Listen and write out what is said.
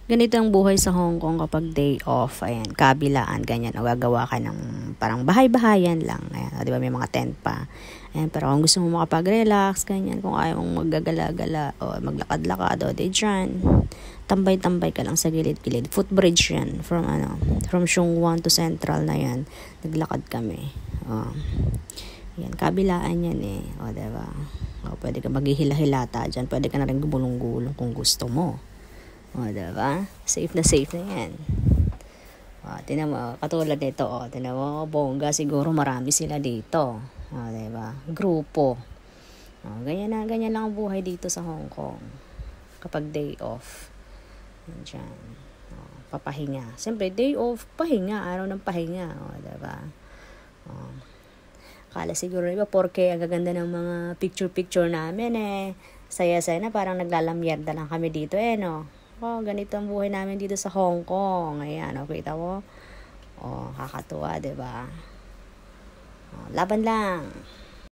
Ganito ang buhay sa Hong Kong kapag day off. Ayan, kabilaan, ganyan. O gagawa ka ng parang bahay-bahayan lang. Ayan, o, di ba may mga tent pa. Ayan, pero kung gusto mo makapag-relax, ganyan. Kung ayaw mong maggagala-gala o maglakad-lakad o di dyan, tambay-tambay ka lang sa gilid-gilid. Footbridge yan. From Sheung Wan to Central na yan. Naglakad kami. O, yan, kabilaan yan eh. O, diba? O, pwede ka maghihila-hilata dyan. Pwede ka na rin gumulong-gulong kung gusto mo. O, diba? Safe na yan. O, tinan mo, katulad nito, o, tinan mo, bongga, siguro marami sila dito. O, diba? Grupo. O, ganyan lang ang buhay dito sa Hong Kong. Kapag day off. Diyan. O, papahinga. Siyempre, day off, pahinga. Araw ng pahinga. O, diba? O, kala siguro, diba, porque ang gaganda ng mga picture-picture namin eh. Saya-saya na, parang naglalamyerda lang kami dito eh, no? Oh, ganito ang buhay namin dito sa Hong Kong. Ayan, kita mo? Oh, kakatuwa, diba? Oh, laban lang.